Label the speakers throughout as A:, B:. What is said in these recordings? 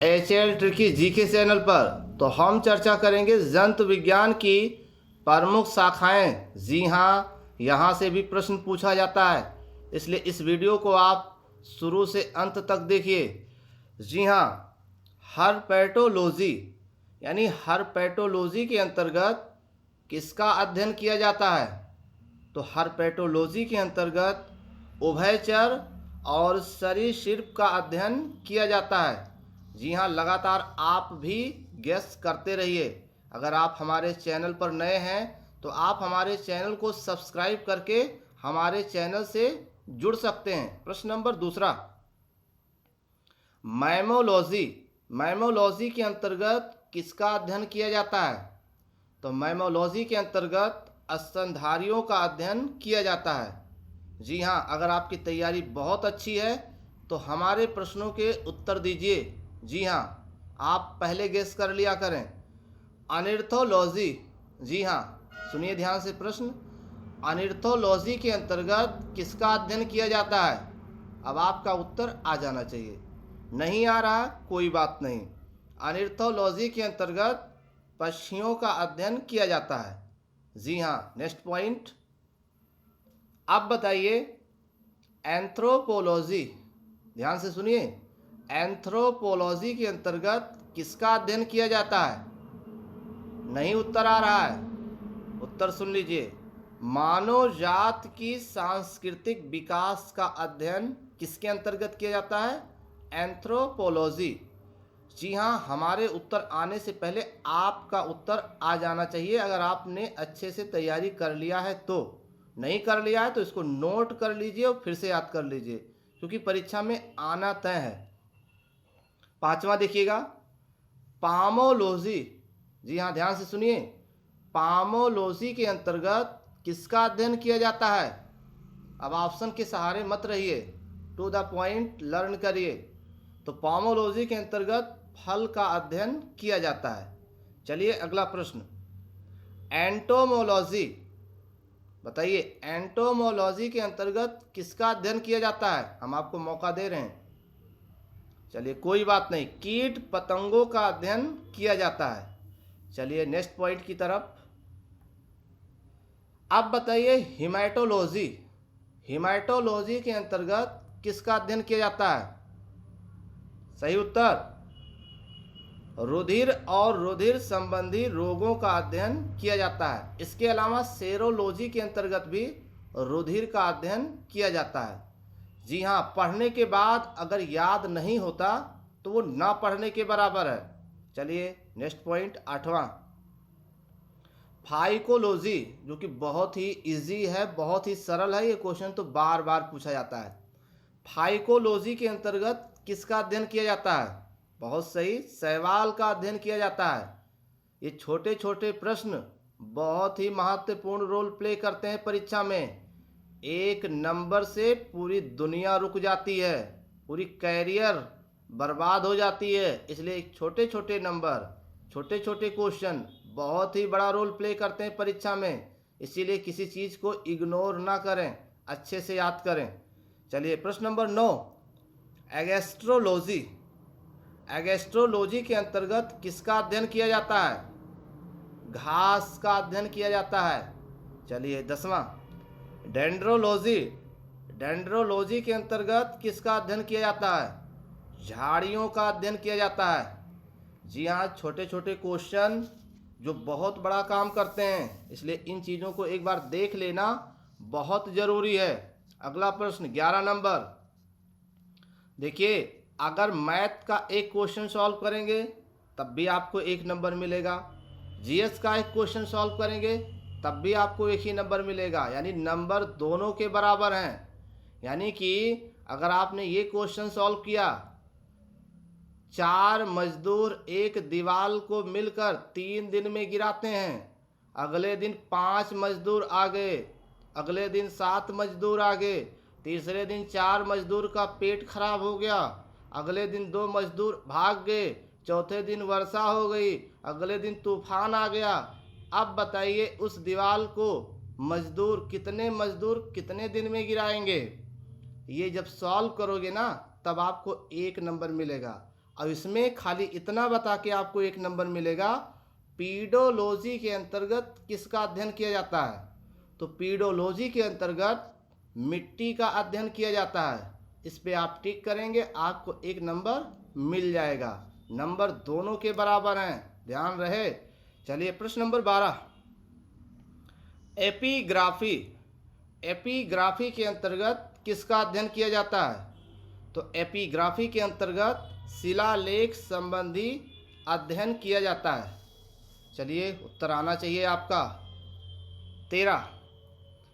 A: HL tricky GK channel पर। तो हम चर्चा करेंगे जंतु विज्ञान की प्रमुख शाखाएं। जी हाँ, यहाँ से भी प्रश्न पूछा जाता है, इसलिए इस वीडियो को आप शुरू से अंत तक देखिए। जी हाँ, हर्पेटोलॉजी यानी हर्पेटोलॉजी के अंतर्गत किसका अध्ययन किया जाता है? तो हर्पेटोलॉजी के अंतर्गत उभयचर और सरीसृप का अध्ययन किया जाता है। जी हाँ, लगातार आप भी गेस करते रहिए। अगर आप हमारे चैनल पर नए हैं तो आप हमारे चैनल को सब्सक्राइब करके हमारे चैनल से जुड़ सकते हैं। प्रश्न नंबर दूसरा, मैमोलॉजी। मैमोलॉजी के अंतर्गत किसका अध्ययन किया जाता है? तो मैमोलॉजी के अंतर्गत स्तनधारियों का अध्ययन किया जाता है। जी हाँ, अगर आपकी तैयारी बहुत अच्छी है तो हमारे प्रश्नों के उत्तर दीजिए। जी हाँ, आप पहले गेस कर लिया करें। अनिर्थोलॉजी। जी हाँ, सुनिए ध्यान से प्रश्न। अनिर्थोलॉजी के अंतर्गत किसका अध्ययन किया जाता है? अब आपका उत्तर आ जाना चाहिए। नहीं आ रहा, कोई बात नहीं। अनिर्थोलॉजी के अंतर्गत पक्षियों का अध्ययन किया जाता है। जी हाँ, नेक्स्ट पॉइंट। अब बताइए एंथ्रोपोलॉजी। ध्यान से सुनिए, एंथ्रोपोलॉजी के अंतर्गत किसका अध्ययन किया जाता है? नहीं उत्तर आ रहा है, उत्तर सुन लीजिए। मानव जात की सांस्कृतिक विकास का अध्ययन किसके अंतर्गत किया जाता है? एंथ्रोपोलॉजी। जी हाँ, हमारे उत्तर आने से पहले आपका उत्तर आ जाना चाहिए। अगर आपने अच्छे से तैयारी कर लिया है तो। नहीं कर लिया है तो इसको नोट कर लीजिए और फिर से याद कर लीजिए, क्योंकि परीक्षा में आना तय है। पांचवा देखिएगा, पामोलॉजी। जी हाँ, ध्यान से सुनिए। पामोलॉजी के अंतर्गत किसका अध्ययन किया जाता है? अब ऑप्शन के सहारे मत रहिए, टू द पॉइंट लर्न करिए। तो पामोलॉजी के अंतर्गत फल का अध्ययन किया जाता है। चलिए अगला प्रश्न, एंटोमोलॉजी। बताइए एंटोमोलॉजी के अंतर्गत किसका अध्ययन किया जाता है? हम आपको मौका दे रहे हैं। चलिए कोई बात नहीं, कीट पतंगों का अध्ययन किया जाता है। चलिए नेक्स्ट पॉइंट की तरफ। अब बताइए हिमेटोलॉजी। हिमेटोलॉजी के अंतर्गत किसका अध्ययन किया जाता है? सही उत्तर रुधिर और रुधिर संबंधी रोगों का अध्ययन किया जाता है। इसके अलावा सेरोलॉजी के अंतर्गत भी रुधिर का अध्ययन किया जाता है। जी हाँ, पढ़ने के बाद अगर याद नहीं होता तो वो ना पढ़ने के बराबर है। चलिए नेक्स्ट पॉइंट, आठवां, फाइकोलॉजी, जो कि बहुत ही इजी है, बहुत ही सरल है। ये क्वेश्चन तो बार बार पूछा जाता है। फाइकोलॉजी के अंतर्गत किसका अध्ययन किया जाता है? बहुत सही, शैवाल का अध्ययन किया जाता है। ये छोटे छोटे प्रश्न बहुत ही महत्वपूर्ण रोल प्ले करते हैं परीक्षा में। एक नंबर से पूरी दुनिया रुक जाती है, पूरी कैरियर बर्बाद हो जाती है। इसलिए छोटे छोटे नंबर, छोटे छोटे क्वेश्चन बहुत ही बड़ा रोल प्ले करते हैं परीक्षा में। इसीलिए किसी चीज़ को इग्नोर ना करें, अच्छे से याद करें। चलिए प्रश्न नंबर 9, एगेस्ट्रोलॉजी। एगेस्ट्रोलॉजी के अंतर्गत किसका अध्ययन किया जाता है? घास का अध्ययन किया जाता है। चलिए 10वां, डेंड्रोलॉजी। डेंड्रोलॉजी के अंतर्गत किसका अध्ययन किया जाता है? झाड़ियों का अध्ययन किया जाता है। जी हाँ, छोटे छोटे क्वेश्चन जो बहुत बड़ा काम करते हैं, इसलिए इन चीज़ों को एक बार देख लेना बहुत ज़रूरी है। अगला प्रश्न 11 नंबर। देखिए, अगर मैथ का एक क्वेश्चन सॉल्व करेंगे तब भी आपको 1 नंबर मिलेगा, जीएस का एक क्वेश्चन सॉल्व करेंगे तब भी आपको 1 ही नंबर मिलेगा, यानी नंबर दोनों के बराबर हैं। यानी कि अगर आपने ये क्वेश्चन सॉल्व किया, 4 मजदूर एक दीवार को मिलकर 3 दिन में गिराते हैं, अगले दिन 5 मजदूर आ गए, अगले दिन 7 मजदूर आ गए, तीसरे दिन 4 मजदूर का पेट खराब हो गया, अगले दिन 2 मजदूर भाग गए, चौथे दिन वर्षा हो गई, अगले दिन तूफान आ गया। अब बताइए उस दीवार को कितने मजदूर कितने दिन में गिराएंगे? ये जब सॉल्व करोगे ना तब आपको 1 नंबर मिलेगा। अब इसमें खाली इतना बता के आपको 1 नंबर मिलेगा, पीडोलॉजी के अंतर्गत किसका अध्ययन किया जाता है? तो पीडोलॉजी के अंतर्गत मिट्टी का अध्ययन किया जाता है। इस पे आप टिक करेंगे, आपको 1 नंबर मिल जाएगा। नंबर दोनों के बराबर हैं, ध्यान रहे। चलिए प्रश्न नंबर 12, एपिग्राफी। एपिग्राफी के अंतर्गत किसका अध्ययन किया जाता है? तो एपिग्राफी के अंतर्गत शिलालेख संबंधी अध्ययन किया जाता है। चलिए उत्तर आना चाहिए आपका। 13,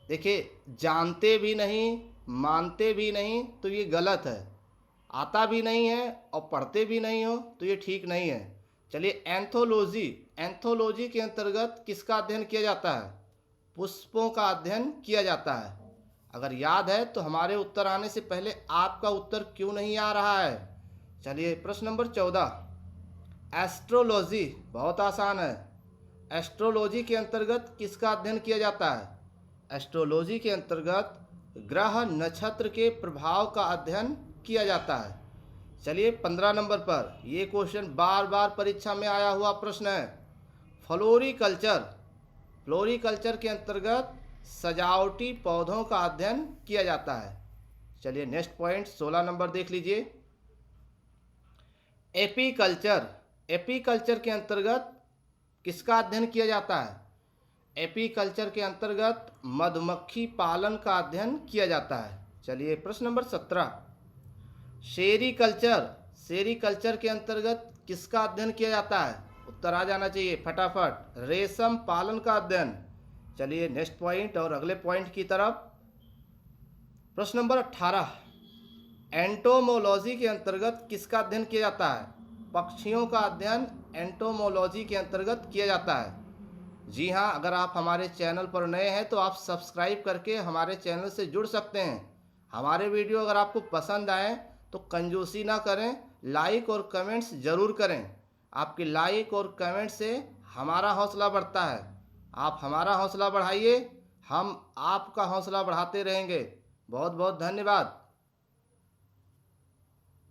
A: देखिए, जानते भी नहीं मानते भी नहीं तो ये गलत है, आता भी नहीं है और पढ़ते भी नहीं हो तो ये ठीक नहीं है। चलिए एंथोलॉजी। एंथोलॉजी के अंतर्गत किसका अध्ययन किया जाता है? पुष्पों का अध्ययन किया जाता है। अगर याद है तो हमारे उत्तर आने से पहले आपका उत्तर क्यों नहीं आ रहा है? चलिए प्रश्न नंबर 14, एस्ट्रोलॉजी। बहुत आसान है। एस्ट्रोलॉजी के अंतर्गत किसका अध्ययन किया जाता है? एस्ट्रोलॉजी के अंतर्गत ग्रह नक्षत्र के प्रभाव का अध्ययन किया जाता है। चलिए 15 नंबर पर, ये क्वेश्चन बार बार परीक्षा में आया हुआ प्रश्न है, फ्लोरिकल्चर। फ्लोरिकल्चर के अंतर्गत सजावटी पौधों का अध्ययन किया जाता है। चलिए नेक्स्ट पॉइंट 16 नंबर देख लीजिए, एपीकल्चर। एपीकल्चर के अंतर्गत किसका अध्ययन किया जाता है? एपीकल्चर के अंतर्गत मधुमक्खी पालन का अध्ययन किया जाता है। चलिए प्रश्न नंबर 17, सेरीकल्चर। सेरीकल्चर के अंतर्गत किसका अध्ययन किया जाता है? उत्तर आ जाना चाहिए फटाफट, रेशम पालन का अध्ययन। चलिए नेक्स्ट पॉइंट और अगले पॉइंट की तरफ। प्रश्न नंबर 18, एंटोमोलॉजी के अंतर्गत किसका अध्ययन किया जाता है? पक्षियों का अध्ययन एंटोमोलॉजी के अंतर्गत किया जाता है। जी हाँ, अगर आप हमारे चैनल पर नए हैं तो आप सब्सक्राइब करके हमारे चैनल से जुड़ सकते हैं। हमारे वीडियो अगर आपको पसंद आए तो कंजूसी ना करें, लाइक और कमेंट्स ज़रूर करें। आपके लाइक और कमेंट से हमारा हौसला बढ़ता है। आप हमारा हौसला बढ़ाइए, हम आपका हौसला बढ़ाते रहेंगे। बहुत बहुत धन्यवाद।